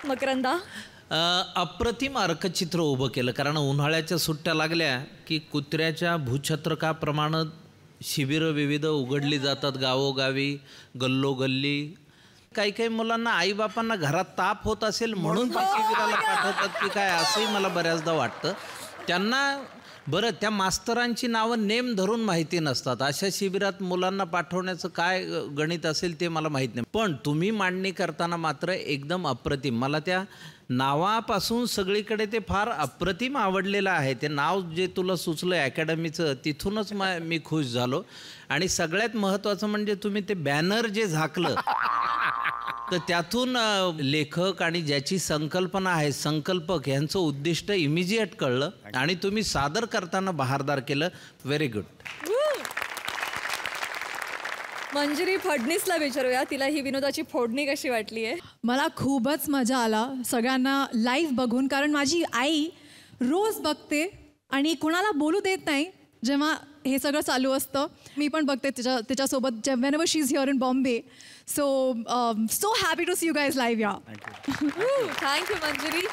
मकरंदा, अप्रतिम अर्कचित्र उभं केलं. कारण उन्हाळ्याच्या सुट्ट्या लागल्या की कुत्र्याच्या भूछत्रकाप्रमाणे शिबिरं विविध उघडली जातात गावोगावी, गल्लोगल्ली. काही काही मुलांना आईबापांना घरात ताप होत असेल म्हणून ते शिबिराला पाठवतात की काय, असंही मला बऱ्याचदा वाटतं. त्यांना बरं त्या मास्तरांची नावं नेम धरून माहिती नसतात. अशा शिबिरात मुलांना पाठवण्याचं काय गणित असेल ते मला माहीत नाही. पण तुम्ही मांडणी करताना मात्र एकदम अप्रतिम. मला त्या नावापासून सगळीकडे ते फार अप्रतिम आवडलेलं आहे. ते नाव जे तुला सुचलं अकॅडमीचं, तिथूनच मी खुश झालो. आणि सगळ्यात महत्त्वाचं म्हणजे तुम्ही ते बॅनर जे झाकलं तर त्यातून लेखक आणि ज्याची संकल्पना आहे, संकल्पक, यांचं उद्दिष्ट इमिजिएट कळलं आणि तुम्ही सादर करताना बहारदार केलं. Very good. मंजिरी फडणीसला विचारूया, तिला ही विनोदाची फोडणी कशी वाटली आहे. मला खूपच मजा आला सगळ्यांना लाईव्ह बघून, कारण माझी आई रोज बघते आणि कुणाला बोलू देत नाही जेव्हा हे सगळं चालू असतं. मी पण बघते त्याच्यासोबत whenever she is here in Bombay. So happy to see you guys live. Thank you Manjiri.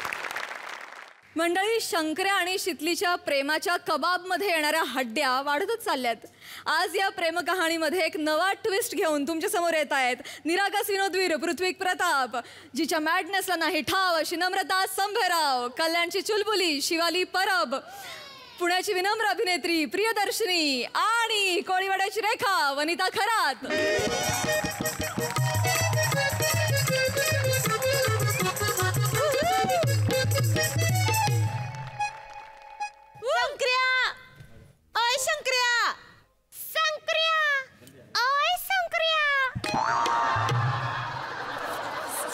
मंडळी, शंकर्या आणि शितलीच्या प्रेमाच्या कबाबमध्ये येणाऱ्या हड्ड्या वाढतच चालल्यात. आज या प्रेमकहाणीमध्ये एक नवा ट्विस्ट घेऊन तुमच्या समोर येत आहेत निरागस विनोदवीर पृथ्वीक प्रताप, जिच्या मॅडनेसला नाही ठाव अशी नम्रता संभेराव, कल्याणची चुलबुली शिवाली परब, पुण्याची विनम्र अभिनेत्री प्रियदर्शनी आणि कोळीवाड्याची रेखा वनिता खरात. शंकर्या, ओय शंकर्या, शंकर्या, ओय शंकर्या,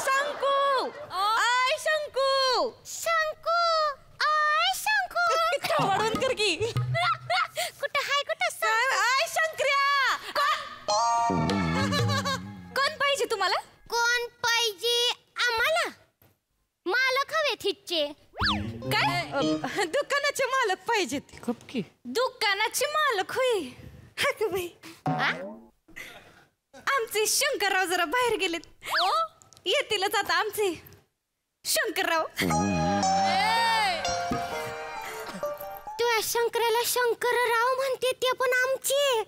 शंकू, ओय शंकू, शंकू, ओय शंकू. वळून कर की. कुठं हाय कुठं ओय शंकर्या. कोण पाहिजे तुम्हाला? कोण पाहिजे आम्हाला? मालक हवेत हिच्चे. काय? दुकानाचे मालक पाहिजेत. दुकानाचे मालक होय. हा बाई, आमचे शंकरराव जरा बाहेर गेलेत. येतीलच आता आमचे शंकरराव. तू शंकराला शंकरराव म्हणते ते पण आमचे.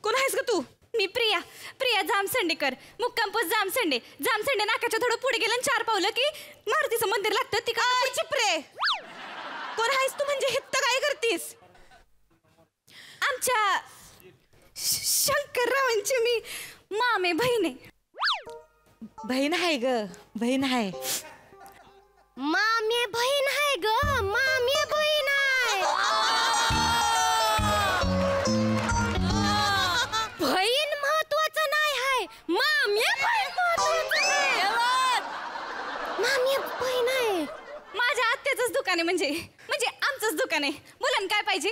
कोण आहेस का तू? मी प्रिया, प्रिया जामसंडेकर, मुक्काम पोस्ट जामसंडे. जामसंडे नाकाच्या थोडं पुढे गेलं 4 पावलं की मारुतीचं मंदिर लागतं तिकडे. चिपरे, कोण आहेस तू? म्हणजे हित्त काय करतीस? आमच्या शंकररावांची मी मामे बहीण आहे. बहीण आहे ग, बहीण आहे. मामे बहीण आहे ग, मामे बहीण आहे. बहीण महत्वाचं नाही आहे, मामे बहीण महत्वाचं नाही. मामे बहीण आहे. माझ्या आत्याचंच दुकान आहे, म्हणजे आमचंच दुकान आहे. बोला ना काय पाहिजे?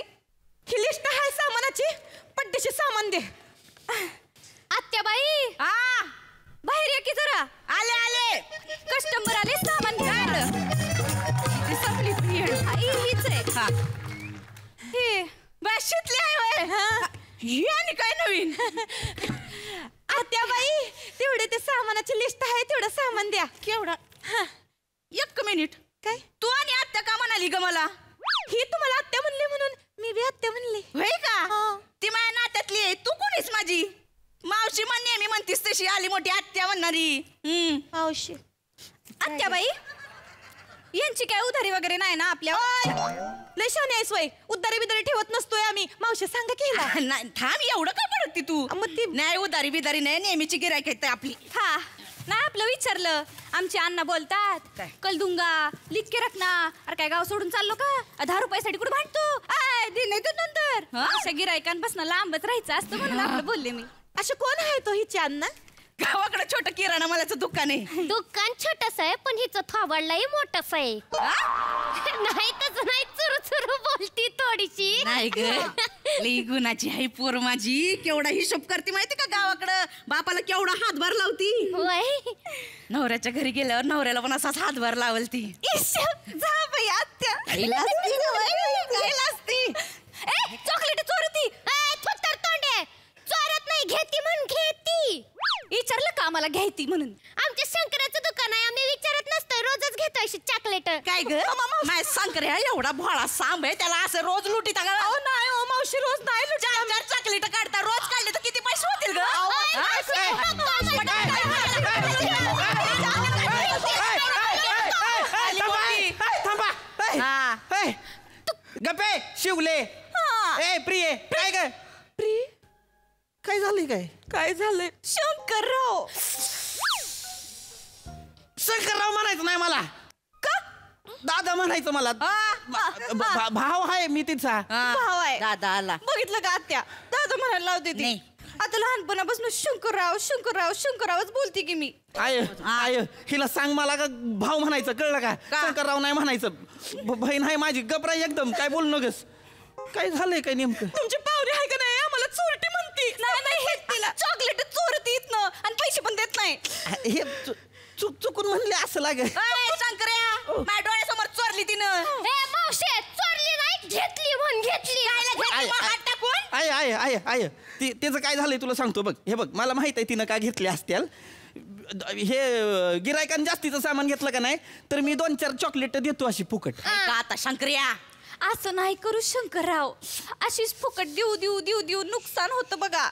ही लिस्ट आहे सामानाची, पट्टीचे सामान दे. आत्याबाई, बाहेर या की जरा. आले आले, कस्टमर आले, सामान घ्या. संपली हीच आहे. हे बाशीतली आहे ही आणि काय नवीन? आत्याबाई, तेवढे ते सामानाची लिस्ट आहे, तेवढं सामान द्या. केवढा? 1 मिनिट. काय तू आणि आत्या का म्हणाली ग मला? ही तुम्हाला आत्या म्हणली म्हणून मी बी आत्या म्हणली. होय का? ती माझ्या नात्यातली आहे. तू कोणीस माझी मावशी? म्हणणे मी म्हणतीस तशी आली मोठी आत्या म्हणणारी. मावशी. आत्याबाई, यांची काय उधारी वगैरे नाही ना आपल्या? लय शाने आहेस वय, उधारी बिधारी ठेवत नसतोय आम्ही. मावशी सांगा की नाही. थांब, एवढं काय पडत तू? मग ती नाही, उधारी बिधारी नाही, नेहमीची गिरायक आहे आपली. हा नाही, आपलं विचारलं. आमचे अण्णा बोलतात कल दूंगा, लिख के रखना. अरे काय गाव सोडून चाललो का? 10 रुपयासाठी कुठे भांडतो? दिन नाही तू नंतर. अशा गिरायकांपासून लांबच राहायचं असतं म्हणून आपलं बोलले मी. असे कोण आहे तो हिची अण्णा? गावाकडे छोटं किराणा मालाचं दुकान आहे. दुकान छोटस आहे पण हिचं थोबाडलाही मोठस आहे. नाही तसं नाही, चुरू चुरू बोलती थोडीशी. नाही ग, लई गुणाची आहे पोर माझी. केवढा हिशोब करते माहिती का गावाकडं. बापाला केवढा हातभार लावती. नवऱ्याच्या घरी गेल्यावर नवऱ्याला पण असाच हातभार लावल ती. जा बाई आत्या. चॉकलेट चोरती. थोत्तर तोंडे चोरत नाही, घेती म्हणून घेती. विचारलं का आम्हाला घ्यायती म्हणून? आमच्या शंकराचं दुकान आहे, आम्ही विचारत नसतं, रोजच घेतो अशी चॉकलेट. काय ग माय शंकर्या एवढा भोळा सांब आहे, त्याला असं रोज लुटीता का? नाही हो मावशी, रोज नाही. 4 चॉकलेट काढता, रोज काढले तर किती पैसे होतील ग? गप्पे शिवले. ए प्रिये, काय ग प्रिय, काय झालंय? काय झालंय? शंकरराव म्हणायचं नाही मला. का? दादा म्हणायचं मला. भाव आहे मी तिचा. भाव आहे. दादा आला. बघितलं का आत्या, दादा म्हणायला लावते ती. आता लहानपणापासून शंकररावच बोलते की मी. आय हिला सांग मला का भाव म्हणायचं, कळलं का? शंकरराव नाही म्हणायचं. बहीण आहे माझी. गपरा एकदम, काय बोल नगस. काय झालंय काय नेमकं? तुमची पाहुणे आहे का नाही? आम्हाला चोरटी म्हणती. नाही हे तिला चॉकलेट चोरती इथनं आणि पैसे पण देत नाही. हे चुकून म्हणले असं लागे. शंकर्या, माझ्या डोळ्यासमोर चोरली तिनं. मावशे, चोरली नाही, घेतली म्हणून घेतली. हात टाकून. आय त्याचं काय झालंय तुला सांगतो बघ. हे बघ, मला माहित आहे तिनं काय घेतले असतील. हे गिरायकांनी जास्तीचं सामान घेतलं का नाही तर मी 2-4 चॉकलेट देतो अशी फुकट. आता शंकर्या असं नाही करू शंकरराव, अशीच फुकट देऊ नुकसान होतं बघा.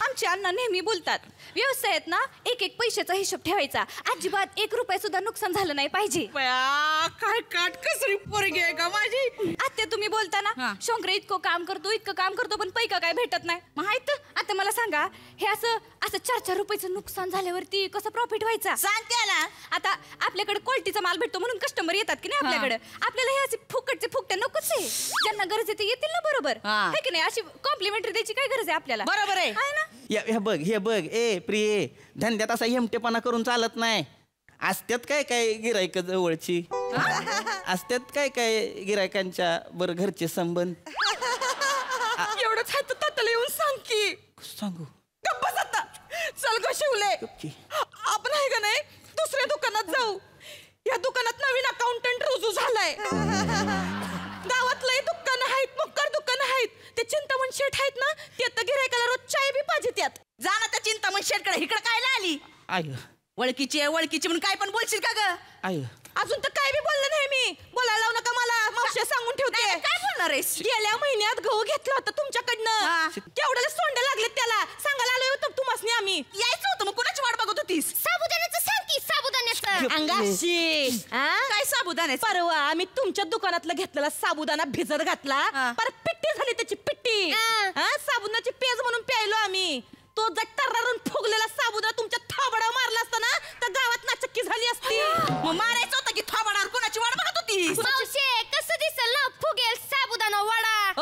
आमचे अण्णा नेहमी बोलतात, व्यवसायात ना एक पैशाचा हिशोब ठेवायचा, अजिबात 1 रुपया सुद्धा नुकसान झालं नाही पाहिजे. काय काटकसरी पोरगी आहे का माझी. आता तुम्ही बोलता ना शंकर इतकं काम करतो पण पैका काय भेटत नाही. माहित आता मला सांगा, हे असं 4-4 रुपयाचं नुकसान झाल्यावरती कसं प्रॉफिट व्हायचा? सांगते ना. आता आपल्याकडे क्वालिटीचा माल भेटतो म्हणून कस्टमर येतात की नाही आपल्याकडे. आपल्याला हे असे फुकटचे नको. ज्यांना गरज आहे ते येतील ना, बरोबर आहे की नाही? अशी कॉम्प्लिमेंटरी द्यायची काय गरज आहे आपल्याला? बरोबर आहे ना. हे बघ ए प्रिये, धंद्यात असा हेमटेपणा करून चालत नाही. असत्यात काय गिरायक जवळची, असत्यात काय गिरायकांच्या बरं घरचे संबंध. एवढंच आहे तर तात्याला येऊन सांग की. सांगू गप्पा आता. चल ग शिवले, आपण आहे का नाही दुसऱ्या दुकानात जाऊ. या दुकानात नवीन अकाउंटंट रुजू झालाय. गावातले दुकान आहेत, मोकर दुकान आहेत. ते चिंतामण शेठ आहेत ना, ते आता गिरायकाला रोज चाय बी पाहिजे. त्यात जा ना त्या चिंतामण शेठकडे. इकडे काय आली? ओळखीची म्हणून काय पण बोलशील का ग? अजून तर काय बी बोललं नाही मी. बोलायला लावू नका मला, मावशी सांगून ठेवते. काय बोलणार आहेस? गेल्या महिन्यात गहू घेतला होता तुमच्याकडनं. केवढ्याला सोंडे लागलेत त्याला. सांगायला आलोय होतं तुम्हाला आम्ही. यायचं होतं, मग कोणाची वाट बघत होतीस? साबुदाण्याचं सांग की, साबुदाण्याचं. अंगाशी काय साबुदाणे? परवा आम्ही तुमच्या दुकानातला घेतलेला साबुदाणा भिजत घातला, परत पिट्टी झाली त्याची पिट्टी. साबुदाण्याची पेज म्हणून प्यायलो आम्ही. तो जर टर्रारून फुगलेला साबुदाणा तुमच्या थोबाडावर मारला असता ना तर गावात नाचक्की झाली असती. मग मारायचं होतं की थोबाडावर कोणाची वाट बघत होती? मावशे, कसं दिसेल ना फुगेल साबुदाणा वडा.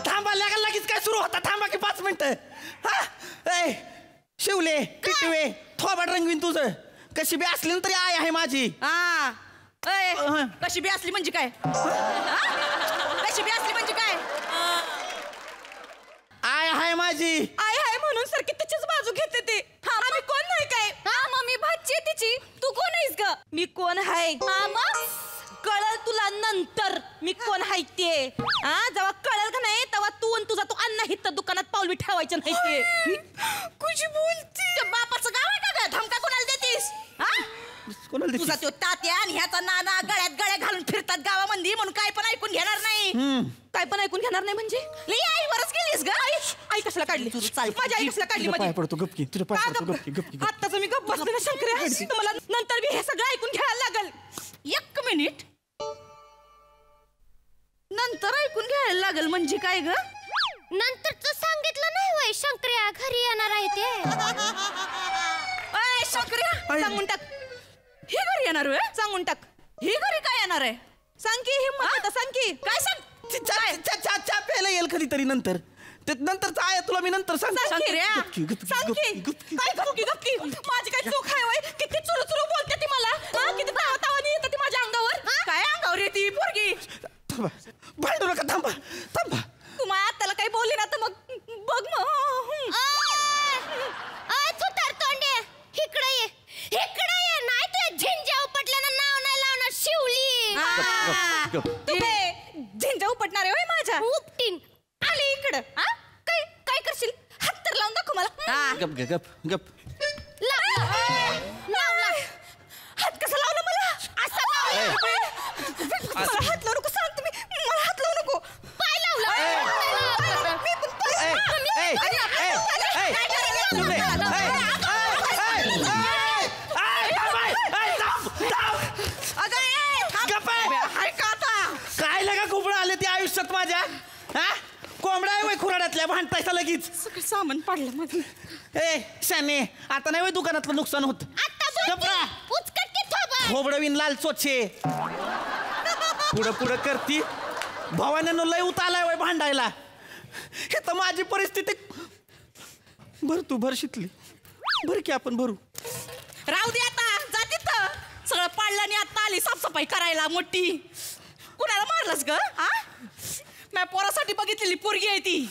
थांबा लगेच काय सुरू होता? थांबा की 5 मिनिटं. शिवले टिटवे, थोबाड रंगवीन तुझं. कशी बी असली ना तरी आई आहे माझी. कशी बी असली म्हणजे काय? कशी बी असली म्हणजे काय? आय आहे माझी. आय आहे म्हणून सारखी त्याचीच बाजू घेते ते. आम्ही कोण नाही काय? मम्मी भाची आहे तिची. तू कोण आहेस ग? मी कोण आहे कळल तुला नंतर. मी कोण आहे ते जेव्हा कळल का नाही तेव्हा तू आणि तुझा तो अण्णा हित दुकानात पाऊल बी ठेवायचं नाही. ते कुछ बोलती. बापाचं गाव आहे का ग? धमका कोणाला देतीस? तुझा तो तात्या आणि ह्याचा नाना गळ्या घालून फिरतात गावामध्ये म्हणून काय पण ऐकून घेणार नाही. काय पण ऐकून घेणार नाही म्हणजे लई आईवरच गेलीस ग. आई कशाला काढली? माझ्या आई कशाला काढली? पाय पडतो गपकी, तुझ्या पाय पडतो गपकी. आत्ताच मी गप्प बसले ना शंकर्या. तुम्हाला नंतर बी हे सगळं ऐकून घ्यायला लागल. 1 मिनिट. नंतर ऐकून घ्यायला लागल म्हणजे काय ग? नंतरच सांगितलं नाही होय शंकर्या घरी येणार आहे ते. शंकर्या सांगून टाक. ही घरी येणार आहे? सांगून टाक. ही घरी काय येणार आहे? सांग की. हिम्मत सांग की. काय सांग? चहा प्यायला येईल कधीतरी नंतर नंतर आहे तुला मी नंतर सांग. माझी काय चूक आहे वय? किती चुरू चुरू बोलते ती मला, किती तावातावानी येते ती माझ्या अंगावर. काय अंगावर येते ही पोरगी? भांडू नका, थांबा. तू माझ्या आत्याला काही बोलली ना तर मग बघ मग. इकडे ये नाही तुझ्या झिंज्या उपटल्यानं नाव नाही लावणार शिवली. झिंजा उपटणार आहे माझ्या. उपटीन आली इकडं. काय करशील? हात तर लावून दाखव मला. गप लावला. हात कसा लावला मला? असा लावला. मला हात लावू नको सांग तुम्ही. मला हात लावू नको. पाय लावला. काय लगा कोंबडा आले ते आयुष्यात माझ्या? कोंबडा आहे वय खुराड्यातल्या, भांडतायचा लगेच. सगळं सामान पडलं मध्ये. शाने आता नाही वय दुकानातलं नुकसान होत. खोबडं विन लाल चोचे पुढं करती. भावानं लय उत आलाय वय भांडायला. हे तर माझी परिस्थिती. भर तू भर शितली भर की आपण भरू. राहू दे आता. जा तिथं. सगळं पाडलं आणि आता आली साफसफाई करायला मोठी. कुणाला मारलंस ग? माझ्या पोरासाठी बघितलेली पोरगी आहे ती.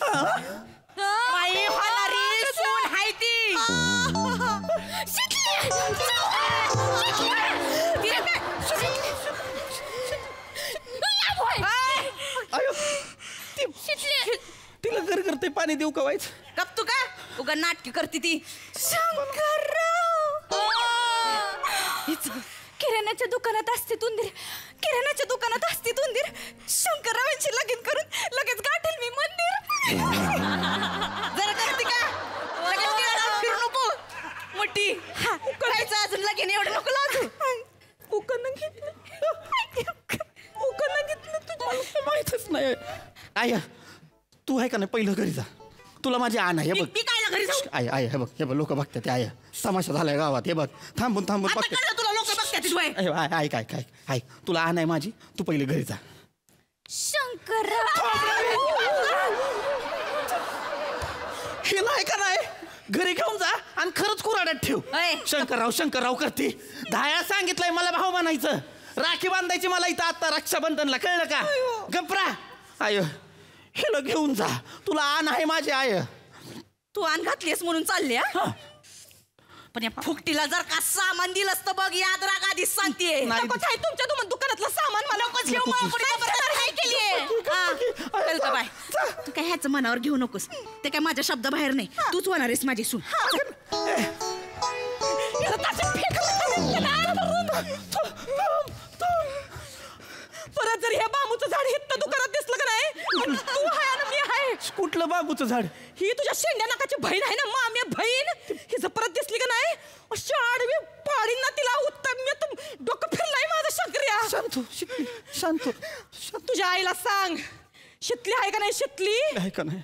माई होणारी सून आहे ती. तिला घर करते पाणी देऊ का व्हायचं? गप तू का उगा नाटकी करते ती. शंकरराव किराण्याच्या दुकानात असते तुंदीर. शंकररावांशी लगीन करून लगेच गाठेल मी मंदिर. जरा करते का? लगेच फिरू नको मोठी. उकळायचं अजून लगीन एवढं नको लागू. उकळणं घेतलं तुझ्या माहितच नाही. आय तू आहे का नाही पहिलं घरी जा. तुला माझी आण आहे बघ. मी काय घरी जाऊ? आय हे बघ लोक बघतात ते आय तमाशा झालाय गावात. हे बघ थांबून बघते. तुला लोक बघतात काय तुला आण आहे माझी. तू पहिले घरी जा. शंकरराव हे नाही का नाही घरी घेऊन जा आणि खरंच कुराड्यात ठेव. शंकरराव करते. धाया सांगितलंय मला भाऊ म्हणायचं. राखी बांधायची मला इथं आता रक्षाबंधनला, कळलं का? गप्रा आय हेला घेऊन जा. तुला आण आहे माझी आय. तू आण घातलीस म्हणून चालली. पण या फुकटीला जर का सामान दिलंस तर बघ याद राग आधीच सांगतेय. नकोच आहे तुमच्या दुकानातलं सामान मला नकोच घेऊ. काय केलीये बाय? तू काय ह्याचं मनावर घेऊ नकोस. ते काय माझ्या शब्द बाहेर नाही. तूच होणार आहेस माझी सून. परत जर ह्या बांबूचं झाड हित दुकानात दिसलं का नाही तू आहे आणि मी आहे. कुठलं बांबूचं झाड? ही तुझ्या शेंड्या नाकाची बहीण आहे ना मामी बहीण. हिचं परत दिसली का नाही आडवी पाडीन ना तिला. उत्तर मी डोकं फिरलाय माझं शंकर्या. शांत तुझ्या आईला सांग शितली आहे का नाही? शितली आहे का नाही?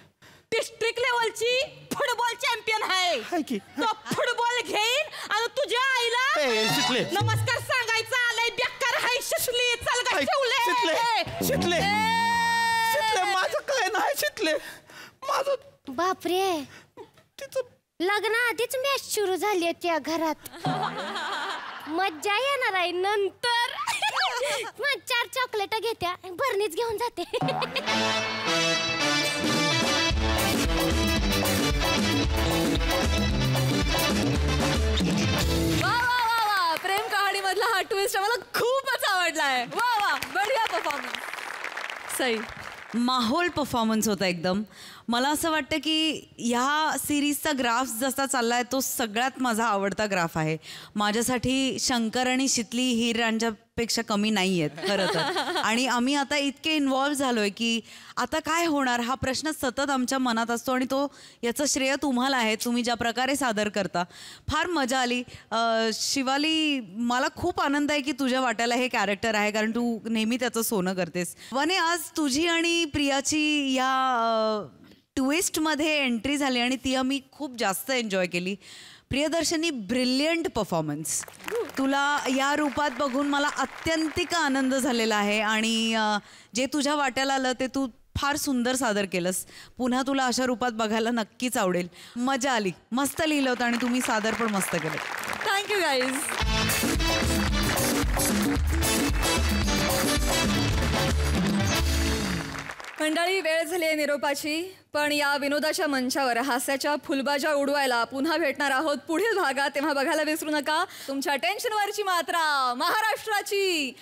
डिस्ट्रिक्ट लेवलची फुटबॉल चॅम्पियन आहे की. तो फुटबॉल घेईन आणि तुझ्या आईला नमस्कार सांगायचा आलाय. बेकार हाय शितली. चल का शितले माझं काय नाही. शितले माझं बापरे लग्न आधीच मॅच सुरू झाली आहे त्या घरात. मज्जा येणार आहे नंतर. मग 4 चॉकलेट घेत्या भरणीच घेऊन जाते. वा प्रेम कहाणी मधला हा ट्विस्ट मला खूपच आवडलाय. वा बढिया परफॉर्मन्स. सही माहोल परफॉर्मन्स होता एकदम. मला असं वाटतं की ह्या सिरीजचा ग्राफ जसा चाललाय तो सगळ्यात माझा आवडता ग्राफ आहे. माझ्यासाठी शंकर आणि शितली ही यांच्यापेक्षा कमी नाही आहेत खरं तर. आणि आम्ही आता इतके इन्व्हॉल्व्ह झालोय की आता काय होणार हा प्रश्न सतत आमच्या मनात असतो. आणि तो याचं श्रेय तुम्हाला आहे. तुम्ही ज्या प्रकारे सादर करता फार मजा आली. शिवाली मला खूप आनंद आहे की तुझ्या वाट्याला हे कॅरेक्टर आहे कारण तू नेहमी त्याचं सोनं करतेस. वने आज तुझी आणि प्रियाची या ट्विस्टमध्ये एंट्री झाली आणि ती आम्ही खूप जास्त एन्जॉय केली. Priyadarshini brilliant performance. तुला या रूपात बघून मला अत्यंतिक आनंद झालेला आहे आणि जे तुझ्या वाट्याला आलं ते तू फार सुंदर सादर केलंस. पुन्हा तुला अशा रूपात बघायला नक्कीच आवडेल. मजा आली. मस्त लिहिलं होतं आणि तुम्ही सादर पण मस्त केलं. Thank you guys. मंडळी, वेळ झाली आहे निरोपाची. पण या विनोदाच्या मंचावर हास्याच्या फुलबाजा उडवायला पुन्हा भेटणार आहोत पुढील भागात. तेव्हा बघायला विसरू नका तुमच्या टेन्शनवरची मात्रा महाराष्ट्राची.